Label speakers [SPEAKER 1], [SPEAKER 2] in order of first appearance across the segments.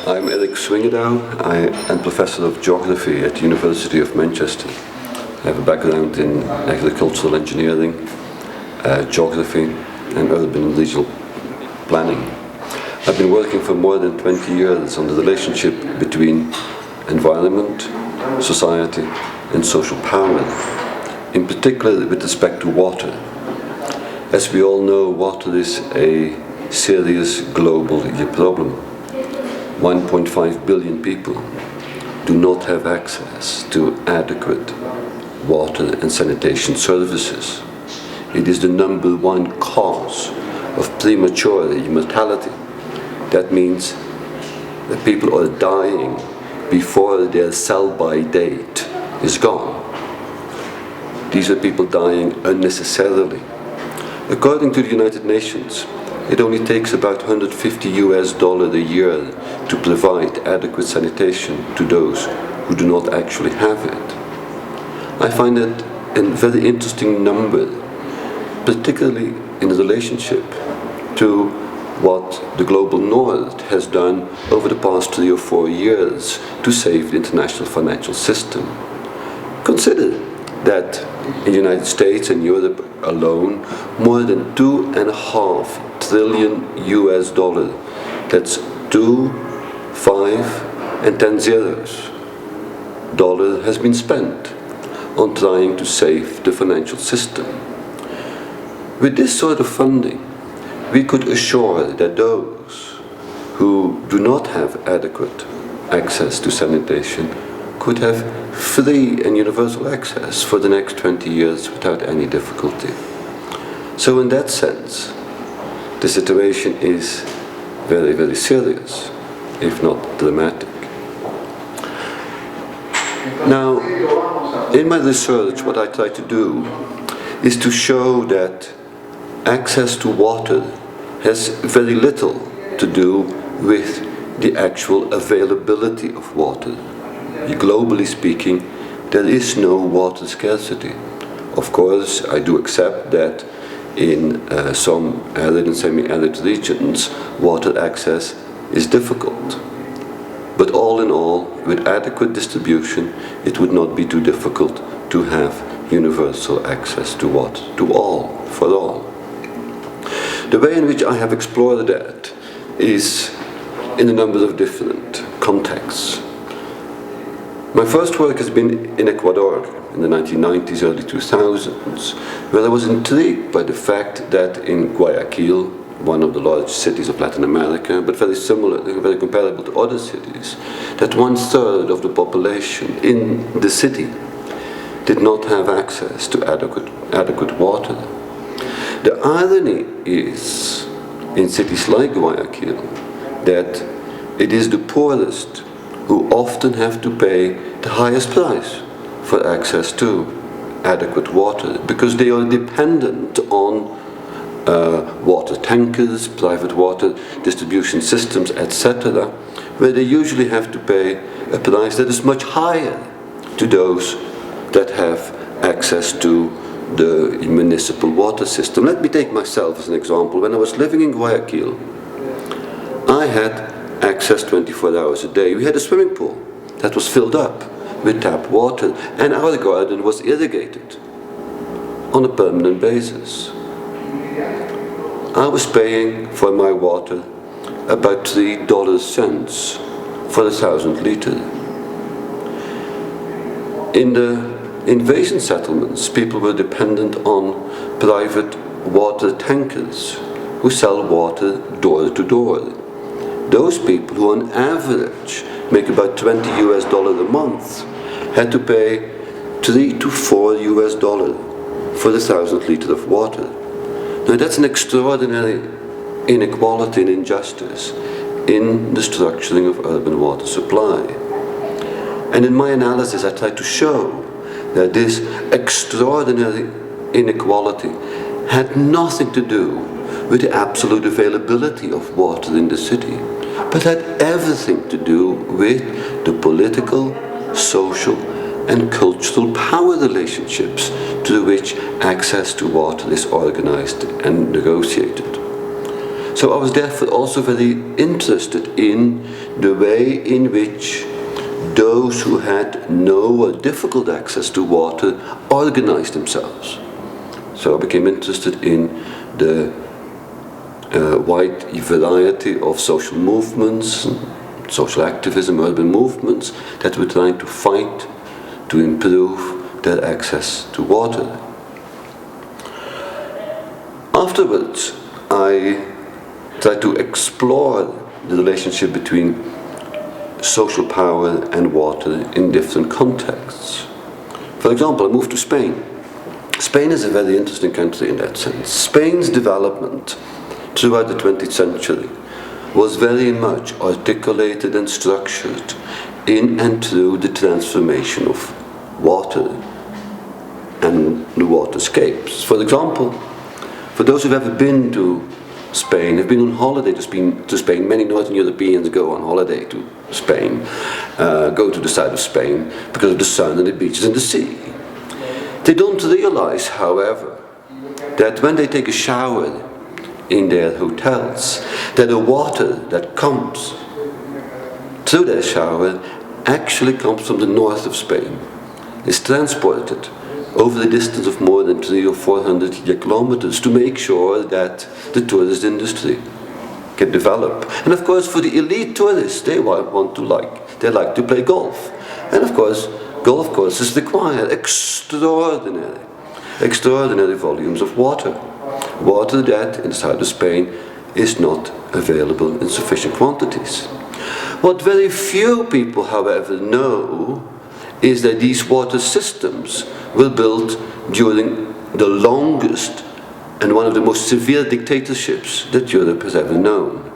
[SPEAKER 1] I'm Erik Swyngedouw. I am Professor of Geography at the University of Manchester. I have a background in agricultural engineering, geography and urban and regional planning. I've been working for more than 20 years on the relationship between environment, society and social power, in particular with respect to water. As we all know, water is a serious global problem. 1.5 billion people do not have access to adequate water and sanitation services. It is the #1 cause of premature mortality. That means that people are dying before their sell-by date is gone. These are people dying unnecessarily. According to the United Nations, it only takes about $150 a year to provide adequate sanitation to those who do not actually have it. I find it a very interesting number, particularly in relationship to what the global north has done over the past 3 or 4 years to save the international financial system. Consider that in the United States and Europe alone, more than $2.5 trillion, that's 2, 5 and 10 zeros, dollar has been spent on trying to save the financial system. With this sort of funding, we could assure that those who do not have adequate access to sanitation could have free and universal access for the next 20 years without any difficulty. So in that sense, the situation is very, very serious, if not dramatic. Now, in my research, what I try to do is to show that access to water has very little to do with the actual availability of water. Globally speaking, there is no water scarcity. Of course, I do accept that in some arid and semi-arid regions, water access is difficult. But all in all, with adequate distribution, it would not be too difficult to have universal access to water, to all, for all. The way in which I have explored that is in a number of different contexts. My first work has been in Ecuador in the 1990s, early 2000s, where I was intrigued by the fact that in Guayaquil, one of the large cities of Latin America, but very similar, very comparable to other cities, that 1/3 of the population in the city did not have access to adequate water. The irony is, in cities like Guayaquil, that it is the poorest who often have to pay the highest price for access to adequate water, because they are dependent on water tankers, private water distribution systems, etc., where they usually have to pay a price that is much higher to those that have access to the municipal water system. Let me take myself as an example. When I was living in Guayaquil, I had access 24 hours a day. We had a swimming pool that was filled up with tap water, and our garden was irrigated on a permanent basis. I was paying for my water about $3 for 1,000 liters. In the invasion settlements, people were dependent on private water tankers who sell water door to door. Those people who on average make about $20 a month had to pay $3 to $4 for 1,000 liters of water. Now that's an extraordinary inequality and injustice in the structuring of urban water supply. And in my analysis I tried to show that this extraordinary inequality had nothing to do with the absolute availability of water in the city, but had everything to do with the political, social and cultural power relationships through which access to water is organized and negotiated. So I was therefore also very interested in the way in which those who had no or difficult access to water organized themselves. So I became interested in the wide variety of social movements, social activism, urban movements that were trying to fight to improve their access to water. Afterwards, I tried to explore the relationship between social power and water in different contexts. For example, I moved to Spain. Spain is a very interesting country in that sense. Spain's development throughout the 20th century was very much articulated and structured in and through the transformation of water and the waterscapes. For example, for those who've ever been to Spain, have been on holiday to Spain, many Northern Europeans go on holiday to Spain, go to the south of Spain because of the sun and the beaches and the sea. They don't realize, however, that when they take a shower in their hotels, that the water that comes through their shower actually comes from the north of Spain, is transported over a distance of more than 300 or 400 kilometers to make sure that the tourist industry can develop. And of course, for the elite tourists, they like to play golf. And of course, golf courses require extraordinary volumes of water. Water that, in the south of Spain, is not available in sufficient quantities. What very few people, however, know is that these water systems were built during the longest and one of the most severe dictatorships that Europe has ever known.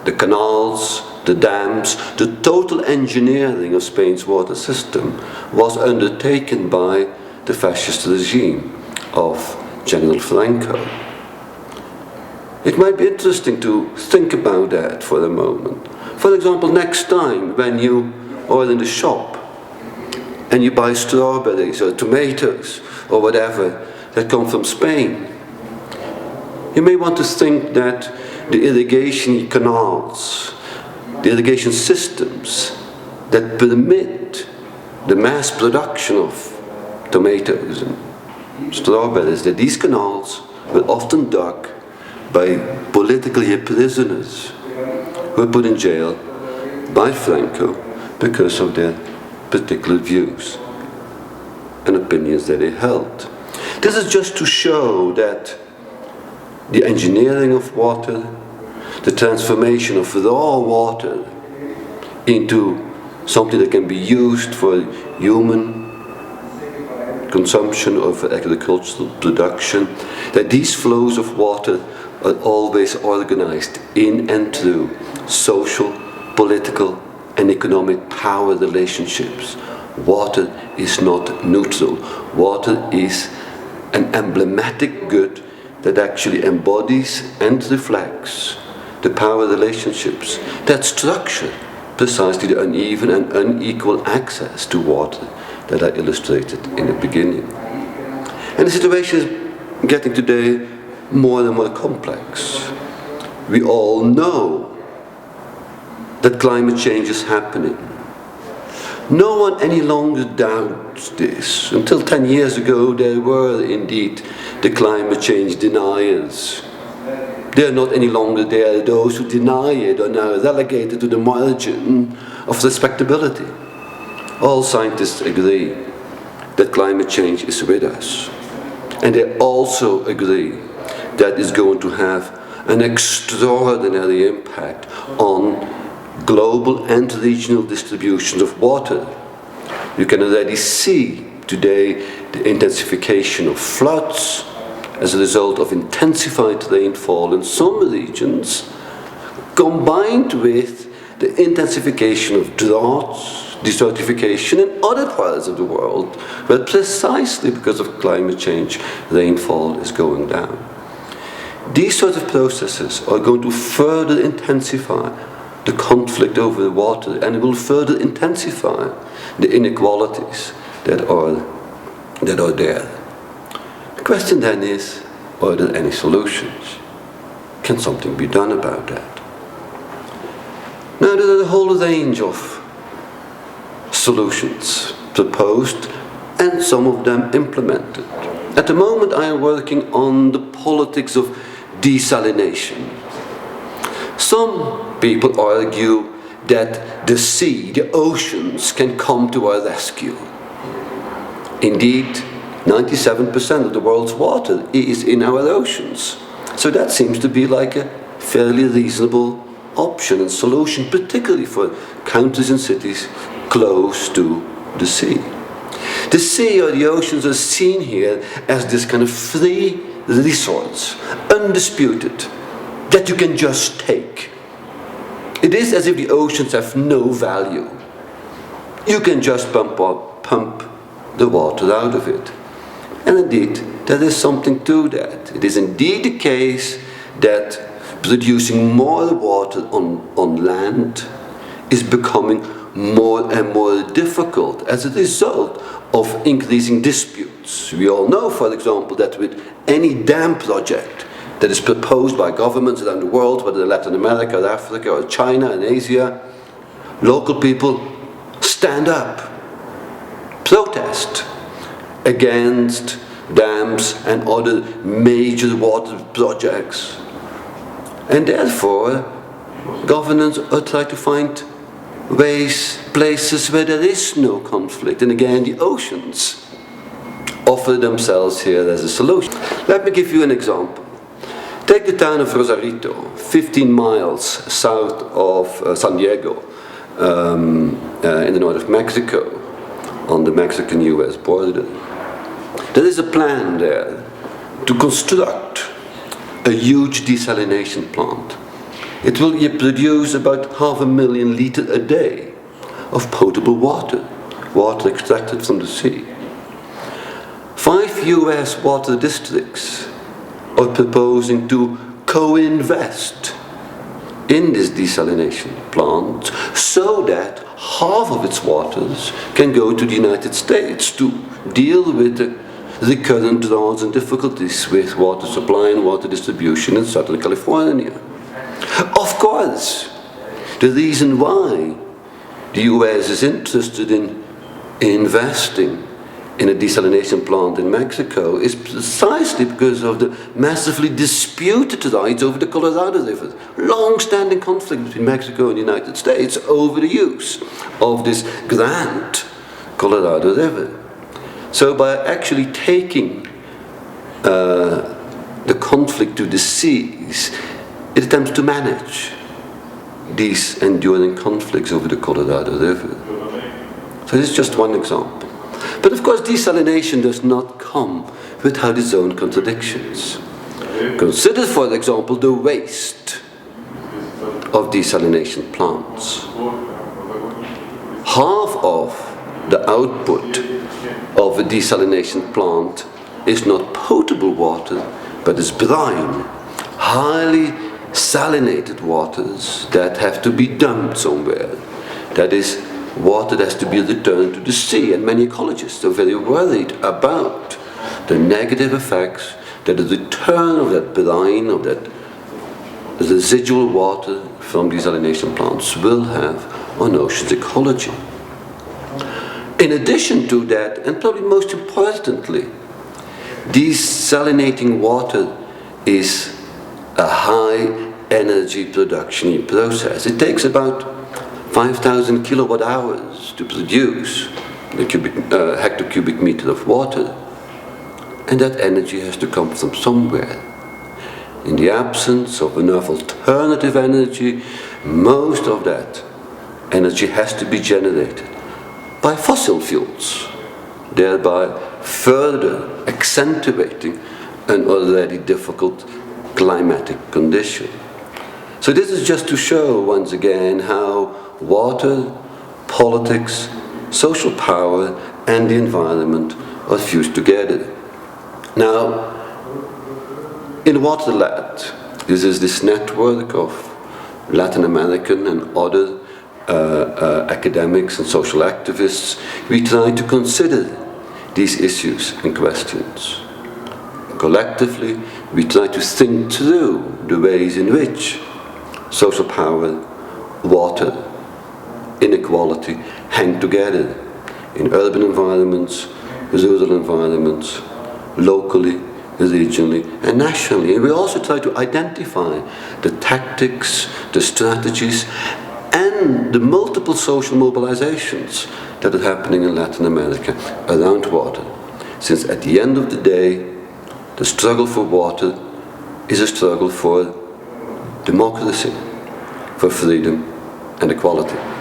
[SPEAKER 1] The canals, the dams, the total engineering of Spain's water system was undertaken by the fascist regime of General Franco. It might be interesting to think about that for a moment. For example, next time when you are in the shop and you buy strawberries or tomatoes or whatever that come from Spain, you may want to think that the irrigation canals, the irrigation systems that permit the mass production of tomatoes and strawberries, that these canals were often dug by political prisoners who were put in jail by Franco because of their particular views and opinions that they held. This is just to show that the engineering of water, the transformation of raw water into something that can be used for human consumption or for agricultural production, that these flows of water are always organized in and through social, political, and economic power relationships. Water is not neutral. Water is an emblematic good that actually embodies and reflects the power relationships that structure precisely the uneven and unequal access to water that I illustrated in the beginning. And the situation is getting today more and more complex. We all know that climate change is happening. No one any longer doubts this. Until 10 years ago, there were indeed the climate change deniers. They are not any longer there. Those who deny it are now relegated to the margin of respectability. All scientists agree that climate change is with us. And they also agree that it's going to have an extraordinary impact on global and regional distributions of water. You can already see today the intensification of floods as a result of intensified rainfall in some regions, combined with the intensification of droughts, desertification in other parts of the world, where precisely because of climate change, rainfall is going down. These sort of processes are going to further intensify the conflict over the water, and it will further intensify the inequalities that are there. The question then is, are there any solutions? can something be done about that? Now there are a whole range of solutions proposed and some of them implemented. At the moment I am working on the politics of desalination. Some people argue that the sea, the oceans, can come to our rescue. Indeed, 97% of the world's water is in our oceans. So that seems to be like a fairly reasonable option and solution, particularly for countries and cities close to the sea. The sea or the oceans are seen here as this kind of free resource, undisputed, that you can just take. It is as if the oceans have no value. You can just pump the water out of it. And indeed, there is something to that. It is indeed the case that producing more water on land is becoming more and more difficult as a result of increasing disputes. We all know, for example, that with any dam project that is proposed by governments around the world, whether in Latin America or Africa or China and Asia, local people stand up, protest against dams and other major water projects. And therefore, governments are trying to find ways, places where there is no conflict. And again, the oceans offer themselves here as a solution. Let me give you an example. Take the town of Rosarito, 15 miles south of San Diego, in the north of Mexico, on the Mexican-US border. There is a plan there to construct a huge desalination plant. It will produce about 500,000 liters a day of potable water, water extracted from the sea. 5 US water districts are proposing to co-invest in this desalination plant so that half of its waters can go to the United States to deal with the current draws and difficulties with water supply and water distribution in Southern California. Of course, the reason why the US is interested in investing in a desalination plant in Mexico is precisely because of the massively disputed rights over the Colorado River. Long-standing conflict between Mexico and the United States over the use of this grand Colorado River. So by actually taking the conflict to the seas, it attempts to manage these enduring conflicts over the Colorado River. So this is just one example. But of course, desalination does not come without its own contradictions. Consider, for example, the waste of desalination plants. Half of the output of a desalination plant is not potable water, but is brine, highly salinated waters that have to be dumped somewhere. That is water that has to be returned to the sea, and many ecologists are very worried about the negative effects that the return of that brine, of that residual water from desalination plants will have on ocean's ecology. In addition to that, and probably most importantly, desalinating water is a high energy production process. It takes about 5,000 kilowatt hours to produce the hectocubic meter of water, and that energy has to come from somewhere. In the absence of enough alternative energy, most of that energy has to be generated by fossil fuels, thereby further accentuating an already difficult climatic condition. So this is just to show once again how water, politics, social power and the environment are fused together. Now, in Waterland, this is this network of Latin American and other academics and social activists. We try to consider these issues and questions. Collectively, we try to think through the ways in which social power, water, inequality hang together in urban environments, rural environments, locally, regionally and nationally. And we also try to identify the tactics, the strategies and the multiple social mobilizations that are happening in Latin America around water. Since at the end of the day, the struggle for water is a struggle for democracy, for freedom and equality.